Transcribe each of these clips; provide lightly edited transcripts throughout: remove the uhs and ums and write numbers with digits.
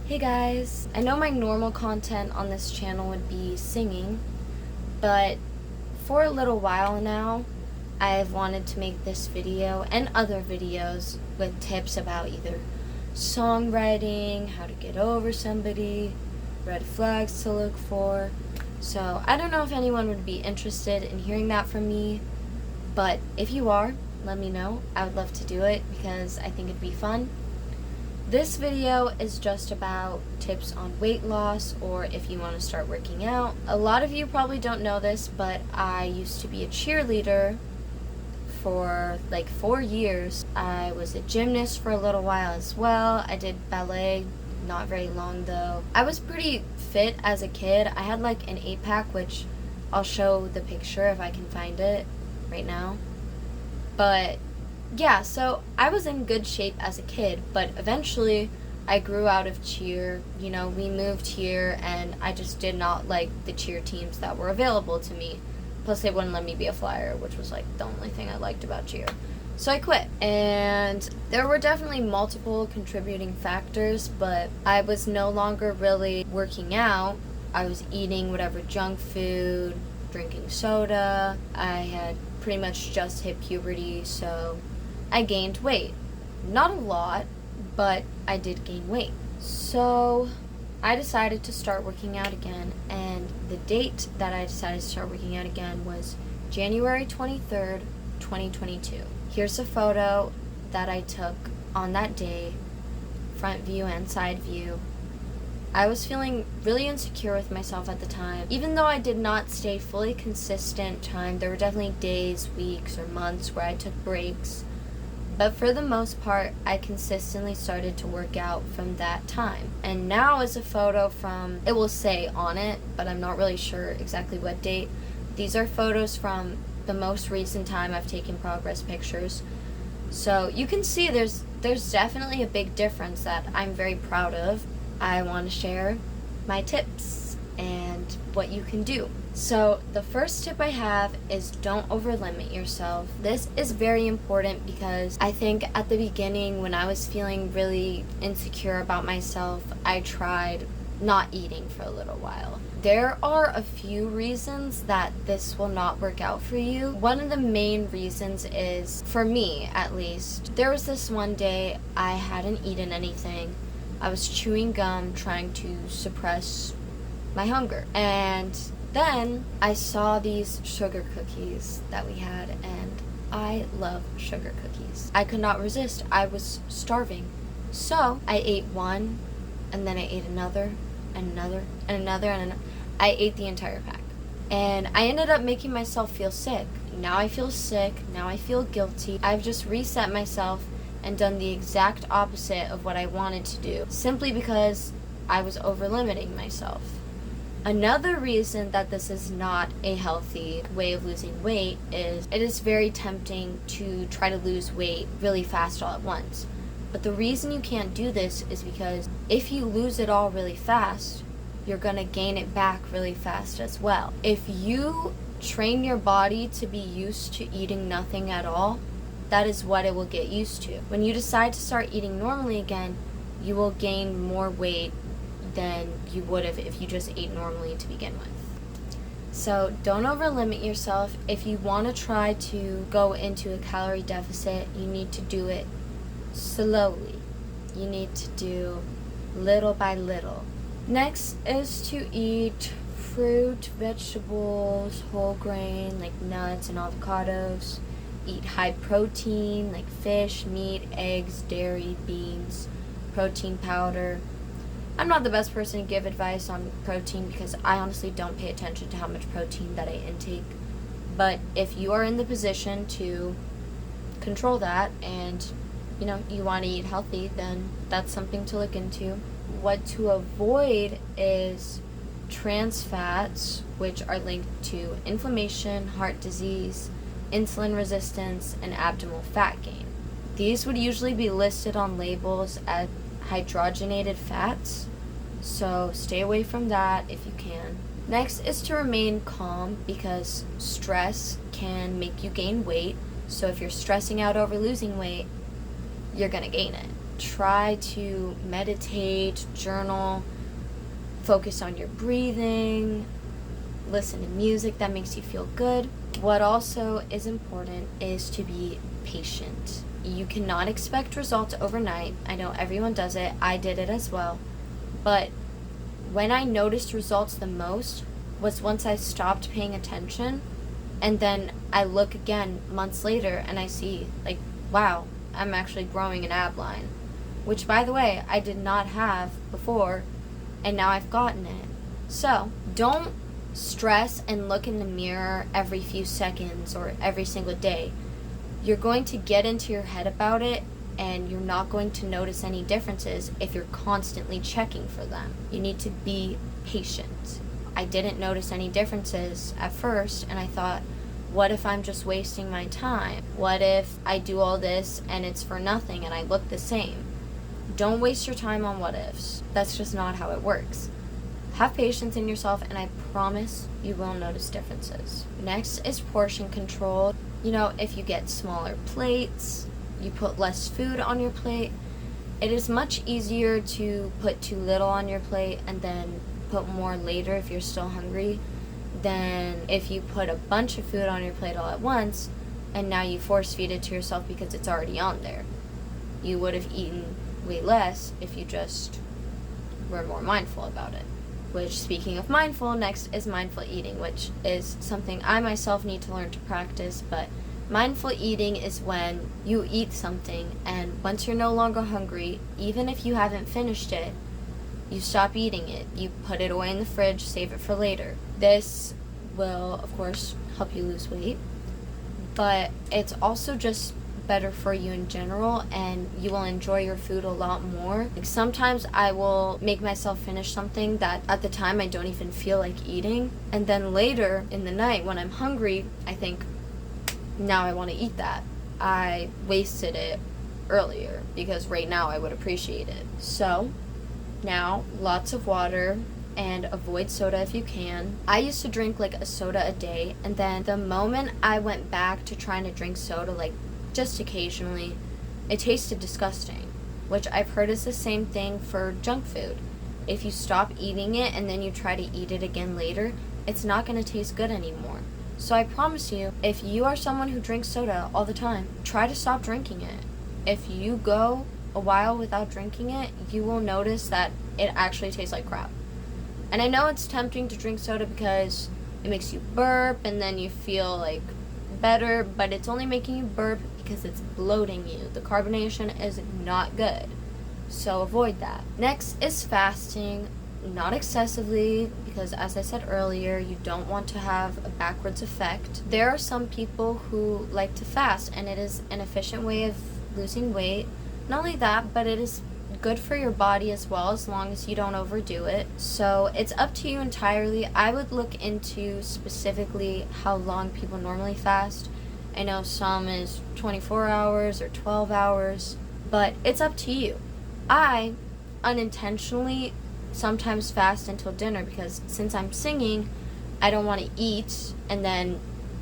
Hey guys, I know my normal content on this channel would be singing, but for a little while now, I've wanted to make this video and other videos with tips about either songwriting, how to get over somebody, red flags to look for. So I don't know if anyone would be interested in hearing that from me, but if you are, let me know. I would love to do it because I think it'd be fun. This video is just about tips on weight loss or if you want to start working out. A lot of you probably don't know this, but I used to be a cheerleader for like 4 years. I was a gymnast for a little while as well. I did ballet, not very long though. I was pretty fit as a kid. I had like an 8-pack, which I'll show the picture if I can find it right now. But yeah, so I was in good shape as a kid, but eventually I grew out of cheer. You know, we moved here and I just did not like the cheer teams that were available to me. Plus they wouldn't let me be a flyer, which was like the only thing I liked about cheer. So I quit. And there were definitely multiple contributing factors, but I was no longer really working out. I was eating whatever junk food, drinking soda. I had pretty much just hit puberty, so I gained weight. Not a lot, but I did gain weight. So I decided to start working out again, and the date that I decided to start working out again was January 23rd, 2022. Here's a photo that I took on that day, front view and side view. I was feeling really insecure with myself at the time. Even though I did not stay fully consistent time, there were definitely days, weeks, or months where I took breaks. But for the most part, I consistently started to work out from that time. And now is a photo from, it will say on it, but I'm not really sure exactly what date. These are photos from the most recent time I've taken progress pictures. So you can see there's definitely a big difference that I'm very proud of. I want to share my tips and what you can do. So the first tip I have is don't overlimit yourself. This is very important because I think at the beginning when I was feeling really insecure about myself, I tried not eating for a little while. There are a few reasons that this will not work out for you. One of the main reasons is, for me at least, there was this one day I hadn't eaten anything. I was chewing gum trying to suppress my hunger. And then I saw these sugar cookies that we had, and I love sugar cookies. I could not resist. I was starving. So I ate one, and then I ate another, and another, and another, and another. I ate the entire pack. And I ended up making myself feel sick. Now I feel sick. Now I feel guilty. I've just reset myself and done the exact opposite of what I wanted to do, simply because I was overlimiting myself. Another reason that this is not a healthy way of losing weight is it is very tempting to try to lose weight really fast all at once. But the reason you can't do this is because if you lose it all really fast, you're gonna gain it back really fast as well. If you train your body to be used to eating nothing at all, that is what it will get used to. When you decide to start eating normally again, you will gain more weight than you would have if you just ate normally to begin with. So don't overlimit yourself. If you want to try to go into a calorie deficit, you need to do it slowly. You need to do little by little. Next is to eat fruit, vegetables, whole grain like nuts and avocados. Eat high protein like fish, meat, eggs, dairy, beans, protein powder. I'm not the best person to give advice on protein because I honestly don't pay attention to how much protein that I intake. But if you are in the position to control that and you want to eat healthy, then that's something to look into. What to avoid is trans fats, which are linked to inflammation, heart disease, insulin resistance, and abdominal fat gain. These would usually be listed on labels as hydrogenated fats, so stay away from that if you can. Next is to remain calm because stress can make you gain weight. So if you're stressing out over losing weight, you're gonna gain it. try to meditate, journal, focus on your breathing, listen to music that makes you feel good. What also is important is to be patient. You cannot expect results overnight. I know everyone does it. I did it as well. But when I noticed results the most was once I stopped paying attention, and then I look again months later and I see, like, wow, I'm actually growing an ab line, which, by the way, I did not have before, and now I've gotten it. So don't stress and look in the mirror every few seconds or every single day. You're going to get into your head about it, and you're not going to notice any differences if you're constantly checking for them. You need to be patient. I didn't notice any differences at first, and I thought, what if I'm just wasting my time? What if I do all this and it's for nothing and I look the same? Don't waste your time on what ifs. That's just not how it works. Have patience in yourself, and I promise you will notice differences. Next is portion control. You know, if you get smaller plates, you put less food on your plate. It is much easier to put too little on your plate and then put more later if you're still hungry than if you put a bunch of food on your plate all at once and now you force feed it to yourself because it's already on there. You would have eaten way less if you just were more mindful about it. Which, speaking of mindful, next is mindful eating, which is something I myself need to learn to practice. But mindful eating is when you eat something, and once you're no longer hungry, even if you haven't finished it, you stop eating it. You put it away in the fridge, save it for later. This will, of course, help you lose weight, but it's also just better for you in general, and you will enjoy your food a lot more. Like, sometimes I will make myself finish something that at the time I don't even feel like eating, and then later in the night when I'm hungry, I think, now I want to eat that. I wasted it earlier because right now I would appreciate it. So now, lots of water and avoid soda if you can. I used to drink like a soda a day, and then the moment I went back to trying to drink soda, like just occasionally, it tasted disgusting, which I've heard is the same thing for junk food. If you stop eating it and then you try to eat it again later, it's not going to taste good anymore. So I promise you, if you are someone who drinks soda all the time, try to stop drinking it. If you go a while without drinking it, you will notice that it actually tastes like crap. And I know it's tempting to drink soda because it makes you burp and then you feel like better, but it's only making you burp because it's bloating you. The carbonation is not good, so avoid that. Next is fasting, not excessively, because as I said earlier, you don't want to have a backwards effect. There are some people who like to fast, and it is an efficient way of losing weight. Not only that, but it is good for your body as well, as long as you don't overdo it. So it's up to you entirely. I would look into specifically how long people normally fast. I know some is 24 hours or 12 hours, but it's up to you. I unintentionally sometimes fast until dinner because since I'm singing, I don't want to eat and then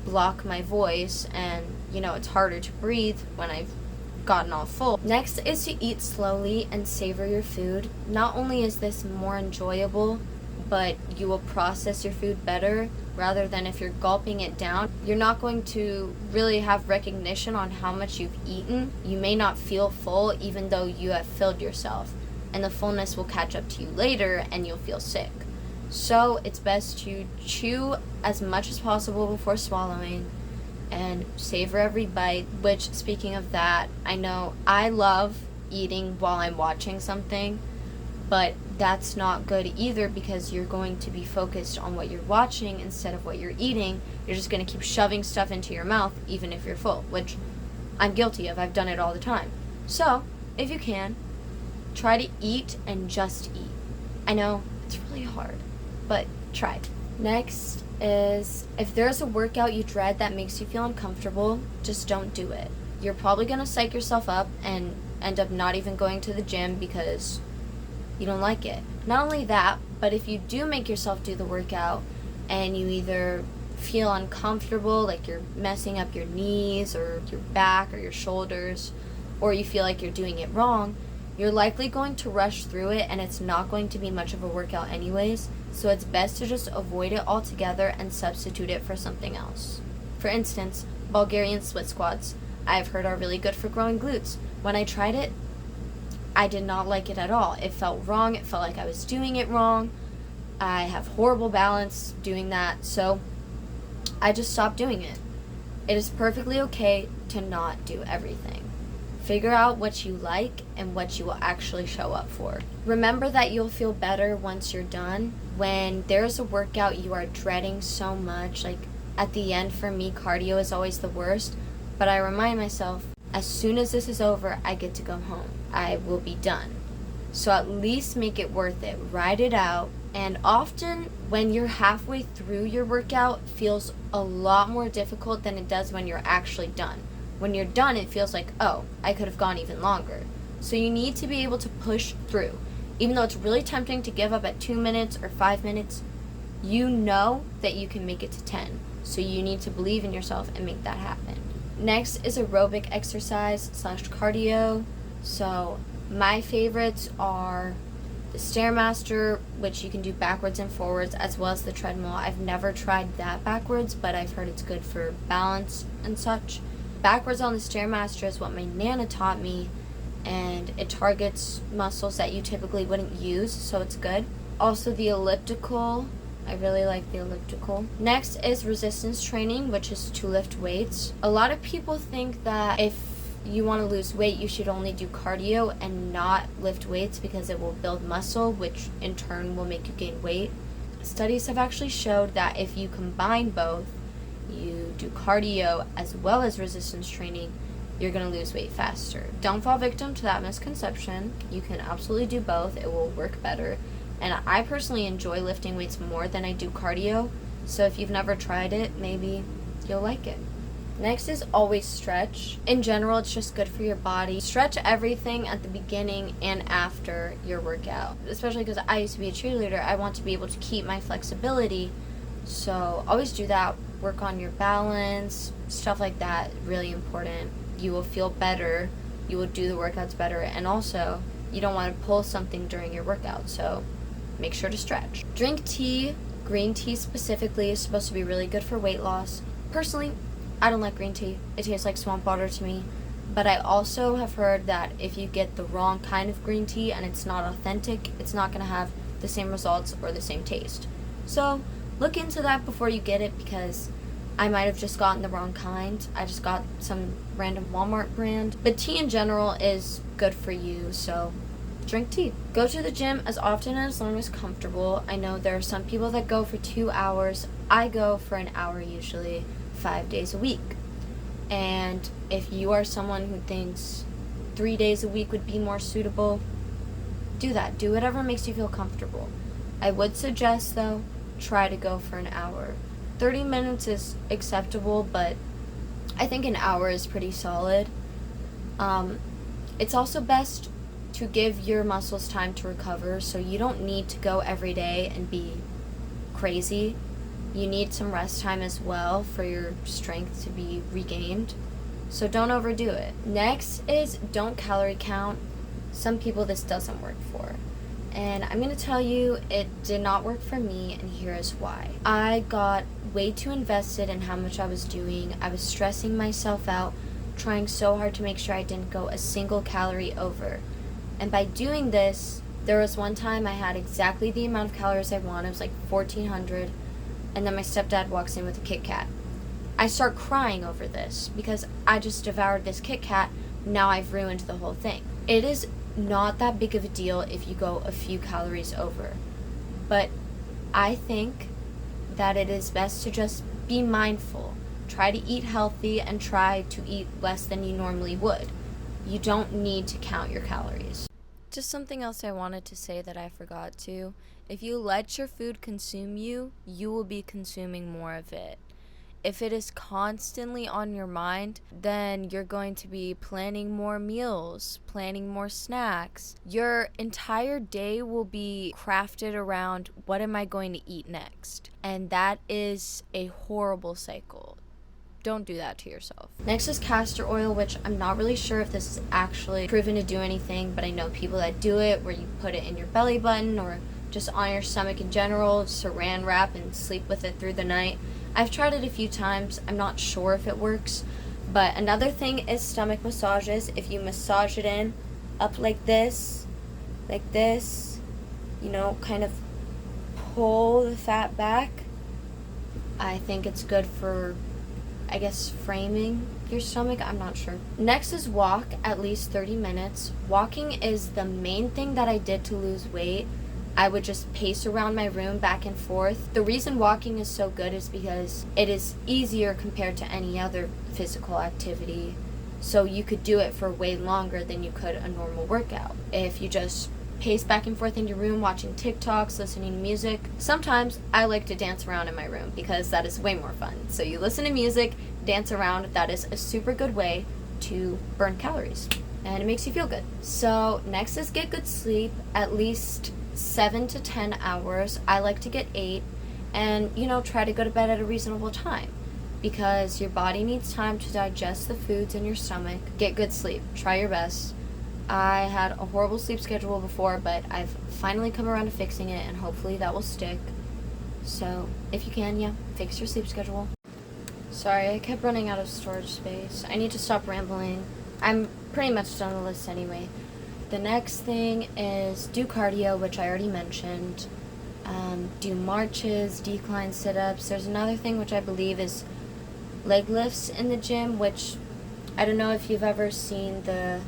block my voice, and it's harder to breathe when I've gotten all full. Next is to eat slowly and savor your food. Not only is this more enjoyable, but you will process your food better rather than if you're gulping it down. You're not going to really have recognition on how much you've eaten. You may not feel full even though you have filled yourself, and the fullness will catch up to you later and you'll feel sick. So it's best to chew as much as possible before swallowing and savor every bite, which, speaking of that, I know I love eating while I'm watching something, but that's not good either because you're going to be focused on what you're watching instead of what you're eating. You're just going to keep shoving stuff into your mouth even if you're full, which I'm guilty of. I've done it all the time. So, if you can, try to eat and just eat. I know, it's really hard, but try. Next is, if there's a workout you dread that makes you feel uncomfortable, just don't do it. You're probably going to psych yourself up and end up not even going to the gym because you don't like it. Not only that, but if you do make yourself do the workout and you either feel uncomfortable, like you're messing up your knees or your back or your shoulders, or you feel like you're doing it wrong, You're likely going to rush through it and it's not going to be much of a workout anyways, so it's best to just avoid it altogether and substitute it for something else. For instance, Bulgarian split squats, I've heard are really good for growing glutes. When I tried it, I did not like it at all. It felt wrong, it felt like I was doing it wrong. I have horrible balance doing that, so I just stopped doing it. It is perfectly okay to not do everything. Figure out what you like and what you will actually show up for. Remember that you'll feel better once you're done. When there's a workout you are dreading so much, like at the end for me, cardio is always the worst, but I remind myself, as soon as this is over, I get to go home. I will be done. So at least make it worth it. Ride it out. And often when you're halfway through your workout, it feels a lot more difficult than it does when you're actually done. When you're done, it feels like, oh, I could have gone even longer. So you need to be able to push through. Even though it's really tempting to give up at 2 minutes or 5 minutes, you know that you can make it to 10. So you need to believe in yourself and make that happen. Next is aerobic exercise / cardio. So my favorites are the Stairmaster, which you can do backwards and forwards, as well as the treadmill. I've never tried that backwards, but I've heard it's good for balance and such. Backwards on the Stairmaster is what my Nana taught me, and it targets muscles that you typically wouldn't use, so it's good. Also the elliptical, I really like the elliptical. Next is resistance training, which is to lift weights. A lot of people think that if you want to lose weight, you should only do cardio and not lift weights because it will build muscle, which in turn will make you gain weight. Studies have actually showed that if you combine both, you do cardio as well as resistance training, you're going to lose weight faster. Don't fall victim to that misconception. You can absolutely do both. It will work better. And I personally enjoy lifting weights more than I do cardio. So if you've never tried it, maybe you'll like it. Next is always stretch. In general, it's just good for your body. Stretch everything at the beginning and after your workout. Especially because I used to be a cheerleader, I want to be able to keep my flexibility. So always do that. Work on your balance, stuff like that, really important. You will feel better, you will do the workouts better, and also you don't want to pull something during your workout, so make sure to stretch. Drink tea. Green tea specifically is supposed to be really good for weight loss. Personally, I don't like green tea. It tastes like swamp water to me. But I also have heard that if you get the wrong kind of green tea and it's not authentic, it's not going to have the same results or the same taste. So look into that before you get it, because I might have just gotten the wrong kind. I just got some random Walmart brand. But tea in general is good for you, so drink tea. Go to the gym as often and as long as comfortable. I know there are some people that go for 2 hours. I go for an hour usually, 5 days a week. And if you are someone who thinks 3 days a week would be more suitable, do that. Do whatever makes you feel comfortable. I would suggest, though, try to go for an hour. 30 minutes is acceptable, but I think an hour is pretty solid. It's also best to give your muscles time to recover, so you don't need to go every day and be crazy. You need some rest time as well for your strength to be regained, so don't overdo it. Next is don't calorie count. Some people this doesn't work for, and I'm going to tell you it did not work for me, and here is why. I got way too invested in how much I was doing. I was stressing myself out, trying so hard to make sure I didn't go a single calorie over. And by doing this, there was one time I had exactly the amount of calories I wanted. It was like 1,400, and then my stepdad walks in with a Kit Kat. I start crying over this because I just devoured this Kit Kat. Now I've ruined the whole thing. It is not that big of a deal if you go a few calories over, but I think that it is best to just be mindful. Try to eat healthy and try to eat less than you normally would. You don't need to count your calories. Just something else I wanted to say that I forgot to. If you let your food consume you, you will be consuming more of it. If it is constantly on your mind, then you're going to be planning more meals, planning more snacks. Your entire day will be crafted around what am I going to eat next? And that is a horrible cycle. don't do that to yourself. Next is castor oil, which I'm not really sure if this is actually proven to do anything, but I know people that do it where you put it in your belly button or just on your stomach in general, saran wrap and sleep with it through the night. I've tried it a few times. I'm not sure if it works. But another thing is stomach massages. If you massage it in up like this, you know, kind of pull the fat back, I think it's good for, I guess, framing your stomach. I'm not sure. Next is walk at least 30 minutes. Walking is the main thing that I did to lose weight. I would just pace around my room back and forth. The reason walking is so good is because it is easier compared to any other physical activity. So you could do it for way longer than you could a normal workout. If you just pace back and forth in your room watching TikToks, listening to music. Sometimes I like to dance around in my room because that is way more fun. So you listen to music, dance around. That is a super good way to burn calories. And it makes you feel good. So next is get good sleep, at least 7 to 10 hours. I like to get 8, and try to go to bed at a reasonable time because your body needs time to digest the foods in your stomach. Get good sleep. Try your best. I had a horrible sleep schedule before, but I've finally come around to fixing it, and hopefully that will stick. So if you can, fix your sleep schedule. Sorry, I kept running out of storage space. I need to stop rambling. I'm pretty much done the list anyway. The next thing is do cardio, which I already mentioned. Do marches, decline sit-ups. There's another thing which I believe is leg lifts in the gym, which I don't know if you've ever seen the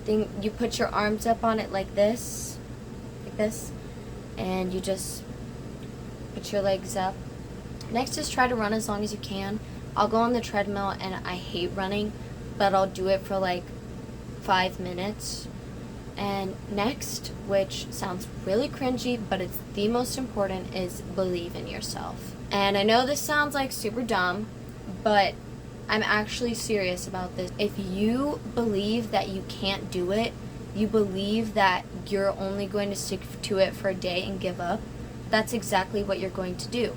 thing. You put your arms up on it like this, and you just put your legs up. Next is try to run as long as you can. I'll go on the treadmill, and I hate running, but I'll do it for like 5 minutes. And next, which sounds really cringy, but it's the most important, is believe in yourself. And I know this sounds like super dumb, but I'm actually serious about this. If you believe that you can't do it, you believe that you're only going to stick to it for a day and give up, that's exactly what you're going to do.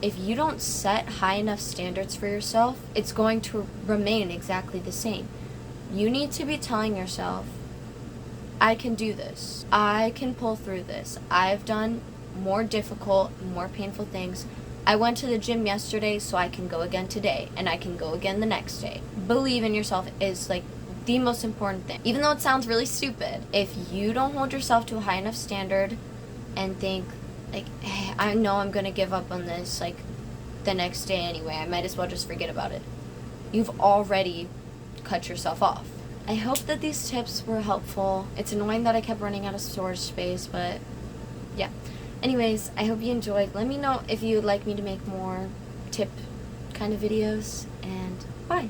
If you don't set high enough standards for yourself, it's going to remain exactly the same. You need to be telling yourself, I can do this. I can pull through this. I've done more difficult, more painful things. I went to the gym yesterday, so I can go again today, and I can go again the next day. Believe in yourself is like the most important thing. Even though it sounds really stupid, if you don't hold yourself to a high enough standard and think, like, hey, I know I'm gonna give up on this, like, the next day anyway, I might as well just forget about it. You've already cut yourself off. I hope that these tips were helpful. It's annoying that I kept running out of storage space, but yeah. Anyways, I hope you enjoyed. Let me know if you'd like me to make more tip kind of videos, and bye.